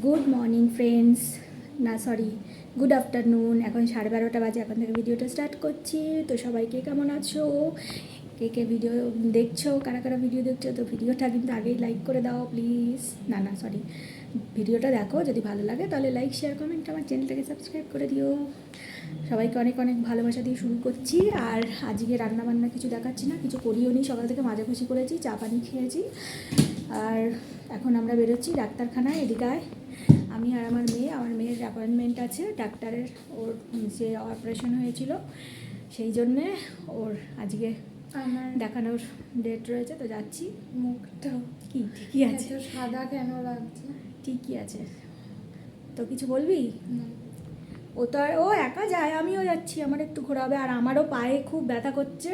Good morning friends, না sorry, good afternoon. এখন 12:30 বাজে, এখন থেকে ভিডিওটা স্টার্ট করছি। তো সবাইকে কেমন আছো, কে কে ভিডিও দেখছো, কারা কারা ভিডিও দেখছো, তো ভিডিওটা কিন্তু আগেই লাইক করে দাও প্লিজ। না সরি, ভিডিওটা দেখো, যদি ভালো লাগে তাহলে লাইক শেয়ার কমেন্ট, আমার চ্যানেলটাকে সাবস্ক্রাইব করে দিও। সবাইকে অনেক অনেক ভালোবাসা দিয়ে শুরু করছি। আর আজকে রান্নাবান্না কিছু দেখাচ্ছি না, কিছু করিও নি, সকাল থেকে মাজাখুশি করেছি, চা পানি খেয়েছি। আর এখন আমরা বেরোচ্ছি ডাক্তারখানায়, এদিকায় আমি আর আমার মেয়ের অ্যাপয়েন্টমেন্ট আছে ডাক্তারের। ওর যে অপারেশন হয়েছিল সেই জন্যে ওর আজকে আমার দেখানোর ডেট রয়েছে, তো যাচ্ছি। মুখটা কি ঠিকই আছে? এত সাদা কেন লাগছে? ঠিকই আছে, তো কিছু বলবি? না। ও তো আর ও একা যায়, আমিও যাচ্ছি, আমার একটু ঘোরা হবে। আর আমারও পায়ে খুব ব্যথা করছে,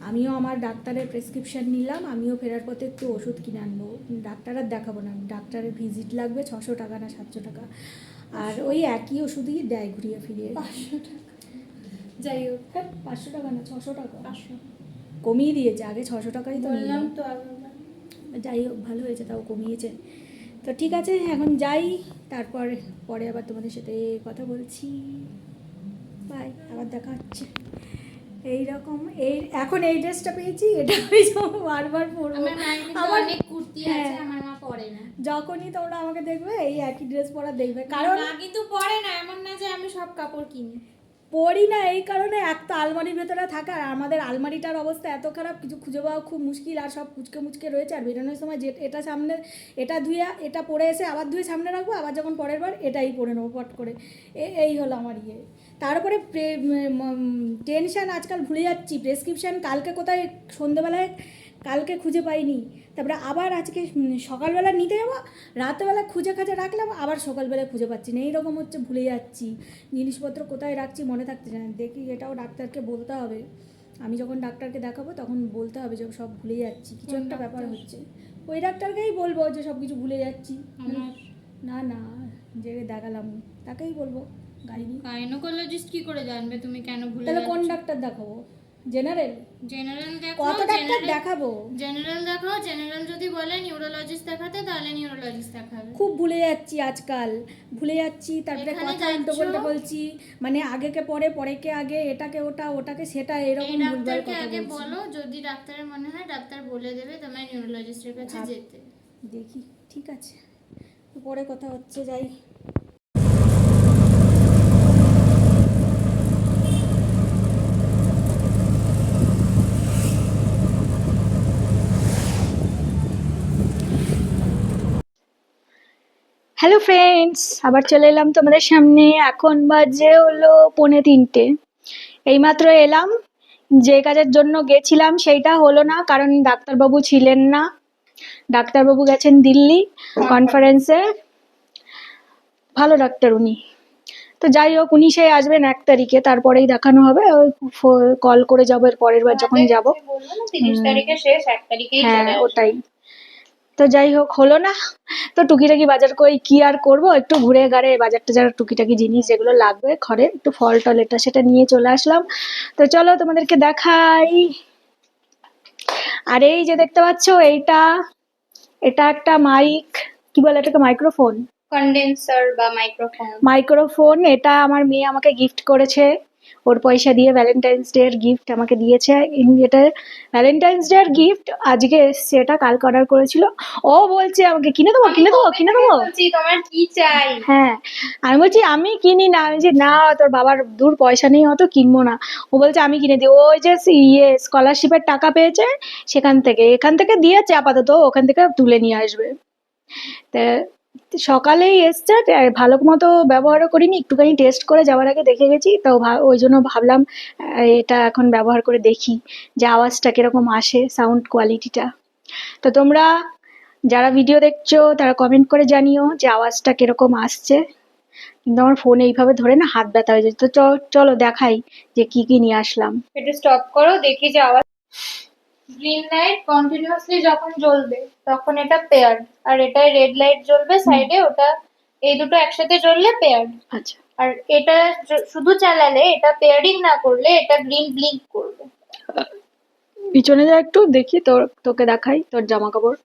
আমিও আমার ডাক্তারের প্রেসক্রিপশান নিলাম, আমিও ফেরার পথে একটু ওষুধ কিনে আনবো। ডাক্তার আর দেখাবো না, ডাক্তারের ভিজিট লাগবে 600 টাকা না 700 টাকা, আর ওই একই ওষুধই দেয় ঘুরিয়ে ফিরিয়ে। 500 টাকা, যাই হোক। 500 টাকা না 600 টাকা 500 কমিয়ে দিয়েছে, আগে 600 টাকাই তো বললাম নিলাম। তো আগেরবার। যাই হোক, ভালো হয়েছে, তাও কমিয়েছে। তো ঠিক আছে, এখন যাই, তারপর পরে আবার তোমাদের সাথে কথা বলছি। বাই, আবার দেখা হচ্ছে। এইরকম এখন এই ড্রেসটা পেয়েছি, এটা আমি বারবার পরবো। আমার মায়ের কিন্তু আমার অনেক কুর্তি আছে, হ্যাঁ, আমার মা পরে না। যখনই তোমরা আমাকে দেখবে এই একই ড্রেস পরা দেখবে, কারণ মা কিন্তু পরে না, এমন না যে আমি সব কাপড় কিনি। পরি না এই কারণে, এক তো আলমারির ভেতরে থাকে, আর আমাদের আলমারিটার অবস্থা এত খারাপ, কিছু খুঁজে পাওয়া খুব মুশকিল, আর সব কুচকে মুচকে রয়েছে। আর বেরোনোর সময় যে এটা সামনে, এটা ধুয়ে এটা পরে এসে আবার ধুয়ে সামনে রাখবো, আবার যখন পরের বার এটাই পরে নেবো পট করে। এই হলো আমার ইয়ে। তারপরে টেনশান, আজকাল ভুলে যাচ্ছি, প্রেসক্রিপশান কালকে কোথায় সন্ধেবেলায় কালকে খুঁজে পাইনি, তারপরে আবার আজকে সকালবেলা নিতে যাবো, রাতেবেলা খুঁজে খাজে রাখলাম, আবার সকালবেলায় খুঁজে পাচ্ছি না, এইরকম হচ্ছে, ভুলে যাচ্ছি জিনিসপত্র কোথায় রাখছি, মনে থাকছে না। দেখি, এটাও ডাক্তারকে বলতে হবে, আমি যখন ডাক্তারকে দেখাবো তখন বলতে হবে যে সব ভুলে যাচ্ছি, কিছু একটা ব্যাপার হচ্ছে। ওই ডাক্তারকেই বলবো যে সব কিছু ভুলে যাচ্ছি। না যে দেখালাম তাকেই বলবো, গাইনোকোলজিস্ট কি করে জানবে তুমি কেন ভুলে তাহলে যাচ্ছ? কোন ডাক্তার দেখাবো? জেনারেল? জেনারেল দেখো, কত ডাক্তার দেখাবো? জেনারেল দেখাও, জেনারেল যদি বলে নিউরোলজিস্ট দেখাতে তাহলে নিউরোলজিস্ট দেখাবে। খুব ভুলে যাচ্ছি আজকাল, ভুলে যাচ্ছি, তারপরে এখানে কথা উল্টো যাচ্ছো, পাল্টা বলছি, মানে আগেকে পরে, পরেকে আগে, এটাকে ওটা, ওটাকে সেটা, এই এরকম ভুলভাল ডাক্তারকে কথা আগে বলছি। বলো, যদি ডাক্তারের মনে হয় ডাক্তার বলে দেবে তোমার নিউরোলজিস্টের কাছে ভাব, যেতে। দেখি, ঠিক আছে, পরে কথা হচ্ছে, যাই। হ্যালো ফ্রেন্ডস, আবার চলে এলাম তোমাদের সামনে। এখন বাজে হলো 2:45। এইমাত্র এলাম, যে কাজের জন্য গেছিলাম সেইটা হলো না, কারণ ডাক্তারবাবু ছিলেন না, ডাক্তারবাবু গেছেন দিল্লি কনফারেন্সে। ভালো ডাক্তার উনি। তো যাই হোক, উনি সেই আসবেন 1 তারিখে, তারপরেই দেখানো হবে। কল করে যাবো এর পরের বার যখন যাবো। 30 তারিখে শেষ, 1 তারিখেই চলে হ্যাঁ, আসবে। ওটাই। তো যাই হোক, হলো না, তো টুকিটাকি বাজার করে কি আর করব, একটু ঘুরে ঘাড়ে বাজার টাজার টুকিটাকি জিনিস যেগুলো লাগবে ঘরে, একটু ফল টল এটা সেটা নিয়ে চলে আসলাম। তো চলো তোমাদেরকে দেখাই। আর এই যে দেখতে পাচ্ছ, এটা একটা মাইক, কি বলে এটাকে, মাইক্রোফোন। কন্ডেন্সার বা মাইক্রোফোন। মাইক্রোফোন, এটা আমার মেয়ে আমাকে গিফট করেছে, ওর পয়সা দিয়ে ভ্যালেন্টাইন্স ডে এর গিফট আমাকে দিয়েছে। এটা ভ্যালেন্টাইন্স ডে এর গিফট, আজকে এসছে, এটা কালকে অর্ডার করেছিল। ও বলছে আমাকে কিনে দেবো, কিনে দেবো, কিনে দেবো। বলছি তোমার কি চাই? হ্যাঁ, আমি বলছি আমি কিনি না, আমি যে না, তোর বাবার দূর পয়সা নেই, অত কিনবো না। ও বলছে আমি কিনে দিই, ওই যে স্কলারশিপের টাকা পেয়েছে সেখান থেকে, এখান থেকে দিয়েছে আপাতত, ওখান থেকে তুলে নিয়ে আসবে। তা সকালেই এসছে, ভালো মতো ব্যবহারও করিনি, একটুখানি টেস্ট করে যাওয়ার আগে দেখে গেছি, তো ওই জন্য ভাবলাম এটা এখন ব্যবহার করে দেখি যে আওয়াজটা কিরকম আসে, সাউন্ড কোয়ালিটিটা। তো তোমরা যারা ভিডিও দেখছো তারা কমেন্ট করে জানিও যে আওয়াজটা কিরকম আসছে। কিন্তু আমার ফোন এইভাবে ধরে না হাত ব্যথা হয়ে যায়। তো চলো দেখাই যে কি কি নিয়ে আসলাম। এটা স্টপ করো, দেখি যে আওয়াজ। গ্রিন লাইট কন্টিনিউয়াসলি যখন জ্বলবে তখন এটা পেয়ার্ড, আর এটা রেড লাইট জ্বলবে সাইডে, ওটা এই দুটো একসাথে জ্বললে পেয়ার্ড। আচ্ছা, আর এটা শুধু চালালে, এটা পেয়ারিং না করলে এটা গ্রিন ব্লিঙ্ক করবে। পিছনে যা একটু দেখি, তোকে দেখাই তোর জামা কাপড়।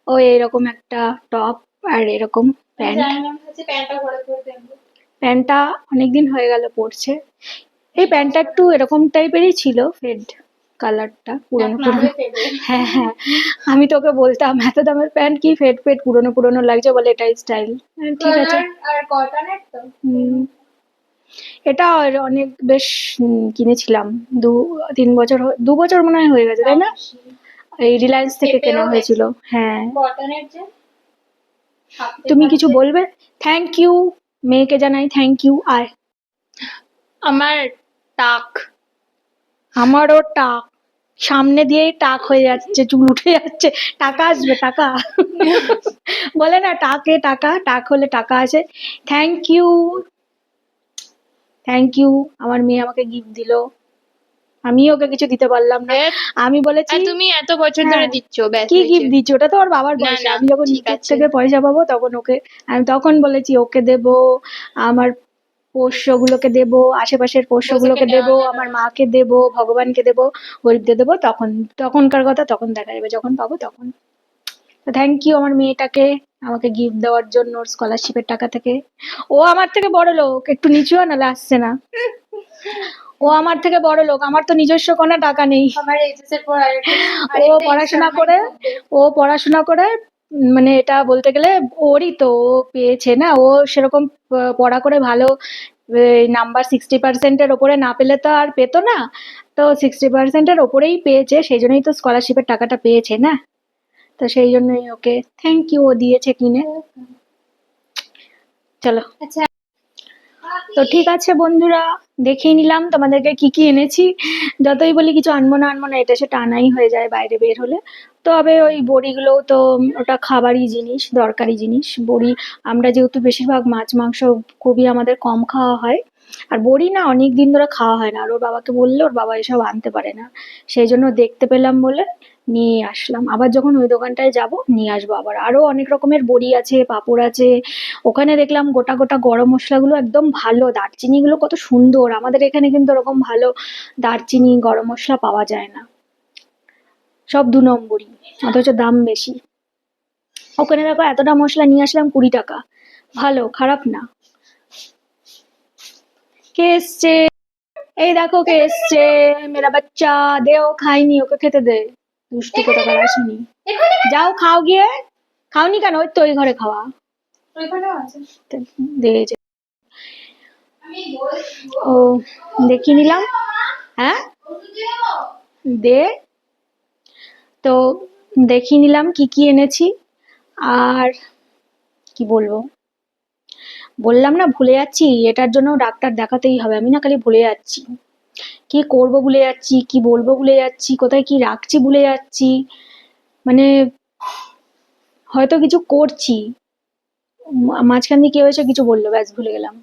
ও এরকম একটা টপ আর এরকম প্যান্ট। জানি না, ভাবছি প্যান্টটা ঘরে পরে দেখবো। প্যান্টটা অনেকদিন হয়ে গেল পরছে। এই প্যান্টটা একটু এরকম টাইপেরই ছিল, ফেড কালারটা, পুরনো পুরনো। হ্যাঁ হ্যাঁ, আমি তোকে বলতাম এত দামের প্যান্ট কি ফেড ফেড পুরনো পুরনো লাগছে, বলে এটাই স্টাইল। ঠিক আছে। আর কটনের তো। হুম, এটা আর অনেক বেশ কিনেছিলাম 2-3 বছর 2 বছর মনে হয় হয়ে গেছে, তাই না? এই রিলায়েন্স থেকে কেনা হয়েছিল। হ্যাঁ। কটনের যে তুমি কিছু বলবে? থ্যাংক ইউ, মেয়েকে জানাই থ্যাংক ইউ। আয়। আমার টাক, আমারও টাক, সামনে দিয়েই টাক হয়ে যাচ্ছে, চুল উঠে যাচ্ছে। টাকা আসবে টাকা। বলে না টাকে টাকা, টাক হলে টাকা আসে। Thank you, thank you. আমার মেয়ে আমাকে গিফট দিলো, আমি ওকে কিছু দিতে পারলাম না। আমি বলেছি তুমি এত বছর ধরে হ্যাঁ, দিচ্ছ, ব্যাস কি হয়েছে। গিফট দিচ্ছ? ওটা তো ওর বাবার না, পয়সা। না, আমি যখন ঠিক ইউটিউব আছে। থেকে পয়সা পাবো তখন ওকে, আমি তখন বলেছি ওকে দেবো, আমার পোষ্যগুলোকে দেবো, আশেপাশের পোষ্যগুলোকে দেওয়া দেবো, যাবে আমার না। মাকে দেবো, ভগবানকে দেবো, গরিবদের দেবো। তখন তখনকার কথা তখন দেখা যাবে, যখন পাবো তখন। তো থ্যাংক ইউ আমার মেয়েটাকে আমাকে গিফট দেওয়ার জন্য, ওর স্কলারশিপের টাকা থেকে। ও আমার থেকে বড় লোক, একটু নিচু হয় নাহলে আসছে না। ও আমার থেকে বড় লোক, আমার তো নিজস্ব কোনো টাকা নেই। আমার এইচএস এর পর ও পড়াশোনা করে, ও পড়াশোনা করে মানে এটা বলতে গেলে ওরই তো, ও পেয়েছে না, ও সেরকম পড়া করে ভালো নাম্বার 60%-এর ওপরে না পেলে তো আর পেতো না। তো 60%-এর ওপরেই পেয়েছে, সেই জন্যই তো স্কলারশিপের টাকাটা পেয়েছে না। তো সেই জন্যই ওকে থ্যাংক ইউ, ও দিয়েছে কিনে। চলো। আচ্ছা, তো ঠিক আছে বন্ধুরা, দেখিয়ে নিলাম তোমাদেরকে কি কি এনেছি। যতই বলি কিছু আনবো না আনবো না, এটা সেটা আনাই হয়ে যায় বাইরে বের হলে। তবে ওই বড়িগুলোও তো ওটা খাবারই জিনিস, দরকারি জিনিস। বড়ি আমরা যেহেতু বেশিরভাগ মাছ মাংস খুবই আমাদের কম খাওয়া হয়, আর বড়ি না অনেক দিন ধরে খাওয়া হয় না। আর ওর বাবাকে বললে ওর বাবা এসব আনতে পারে না, সেই জন্য দেখতে পেলাম বলে নিয়ে আসলাম। আবার যখন ওই দোকানটায় যাব নিয়ে আসবো। আবার আরো অনেক রকমের বড়ি আছে, পাঁপড় আছে। ওখানে দেখলাম গোটা গোটা গরম মশলাগুলো একদম ভালো, দারচিনিগুলো কত সুন্দর। আমাদের এখানে কিন্তু ওরকম ভালো দারচিনি গরম মশলা পাওয়া যায় না, সব 2 নম্বরই, অথচ দাম বেশি। ওখানে দেখো এতটা মশলা নিয়ে আসলাম 20 টাকা, ভালো, খারাপ না। কে এসছে? এই দেখো কে এসছে, মেরা বাচ্চা। দে, ও খাইনি, ওকে খেতে দে। দুষ্টু কোথাকার আসেনি। যাও খাও গিয়ে। খাওনি কেন? ওই তো ওই ঘরে খাওয়া। দে যে। ও দেখিয়ে নিলাম। হ্যাঁ দে। তো দেখিয়ে নিলাম কি কি এনেছি। আর কি বলবো, বললাম না ভুলে যাচ্ছি, এটার জন্য ডাক্তার দেখাতেই হবে। আমি না খালি ভুলে যাচ্ছি, কি করব ভুলে যাচ্ছি, কি বলবো ভুলে যাচ্ছি, কোথায় কি রাখছি ভুলে যাচ্ছি। মানে হয়তো কিছু করছি, মাঝখান দিয়ে কি হয়েছে কিছু বললো, ব্যাস ভুলে গেলাম।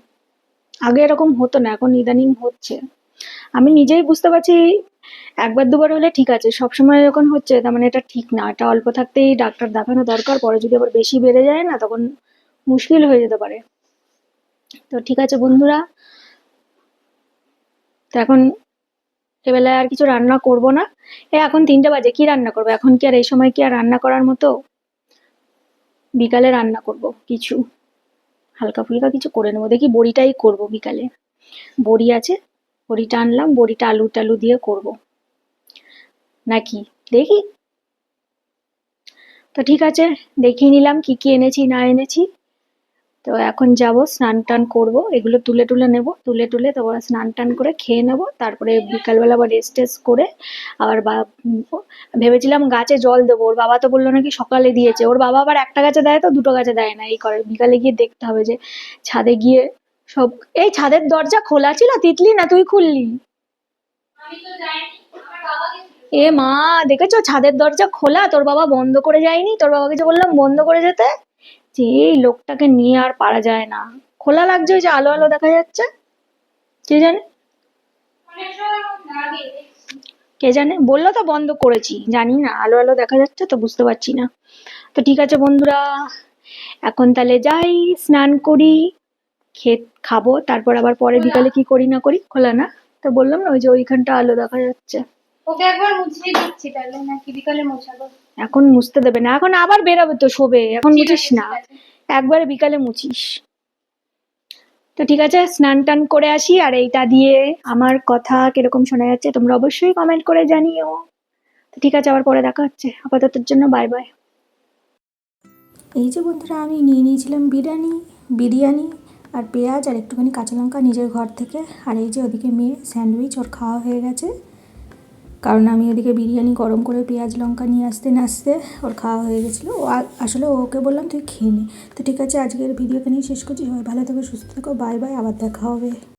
আগে এরকম হতো না, এখন ইদানিং হচ্ছে। আমি নিজেই বুঝতে পারছি, একবার দুবার হলে ঠিক আছে, সবসময় যখন হচ্ছে তার মানে এটা ঠিক না। এটা অল্প থাকতেই ডাক্তার দেখানো দরকার, পরে যদি আবার বেশি বেড়ে যায় না তখন মুশকিল হয়ে যেতে পারে। তো ঠিক আছে বন্ধুরা, তো এখন এবেলায় আর কিছু রান্না করব না। এখন 3টে বাজে, কি রান্না করবো এখন? কি আর এই সময় কি আর রান্না করার মতো? বিকালে রান্না করব কিছু হালকা ফুলকা কিছু করে নেবো। দেখি বড়িটাই করব বিকালে, বড়ি আছে, বড়িটা আনলাম, বড়িটা আলু টালু দিয়ে করব নাকি দেখি। তো ঠিক আছে, দেখিয়ে নিলাম কি কি এনেছি না এনেছি। তো এখন যাব স্নান টান করবো, এগুলো তুলে টুলে নেব, তুলে টুলে তারপর স্নান টান করে খেয়ে নেব। তারপরে বিকালবেলা আবার রেস্ট টেস্ট করে আবার ভেবেছিলাম গাছে জল দেবো। ওর বাবা তো বললো নাকি সকালে দিয়েছে। ওর বাবা আবার একটা গাছে দেয় তো, 2টো গাছে দেয় না, এই করে। বিকালে গিয়ে দেখতে হবে যে ছাদে গিয়ে সব। এই ছাদের দরজা খোলা ছিল তিতলি, না তুই খুললি? এ মা, দেখেছো ছাদের দরজা খোলা, তোর বাবা বন্ধ করে যায়নি? তোর বাবাকে যে বললাম বন্ধ করে যেতে, যে এই লোকটাকে নিয়ে আর পারা যায় না। খোলা লাগছে, ওই যে আলো আলো দেখা যাচ্ছে, কে জানে, কে জানে, বললো তো বন্ধ করেছি, জানি না, আলো আলো দেখা যাচ্ছে তো বুঝতে পারছি না। তো ঠিক আছে বন্ধুরা, এখন তাহলে যাই, স্নান করি, খাবো, তারপর আবার পরে বিকালে কি করি না করি। খোলা না তো বললাম না, ওই যে ওইখানটা আলো দেখা যাচ্ছে। ওকে একবার মুছিয়ে দিচ্ছি তাহলে, নাকি বিকালে মোছাবো? এখন মুছতে দেবে না, এখন আবার বেরোবে তো শোবে, এখন মুছিস না, একবারে বিকালে মুছিস। তো ঠিক আছে, স্নান টান করে আসি, আর এইটা দিয়ে আমার কথা কিরকম শোনা যাচ্ছে তোমরা অবশ্যই কমেন্ট করে জানিও। তো ঠিক আছে, আবার পরে দেখা হচ্ছে, আপাততর জন্য বাই বাই। এই যে বন্ধুরা, আমি নিয়ে নিয়েছিলাম বিরিয়ানি আর পেঁয়াজ আর একটুখানি কাঁচা লঙ্কা নিজের ঘর থেকে। আর এই যে ওদিকে মেয়ে স্যান্ডউইচ, ওর খাওয়া হয়ে গেছে, কারণ আমি ওদিকে বিরিয়ানি গরম করে পেঁয়াজ লঙ্কা নিয়ে আসতে না আসতে ওর খাওয়া হয়ে গেছিলো। আসলে ওকে বললাম তুই খেয়ে নে। তো ঠিক আছে, আজকের ভিডিও এখানেই শেষ করছি। সবাই ভালো থেকো, সুস্থ থেকো, বাই বাই, আবার দেখা হবে।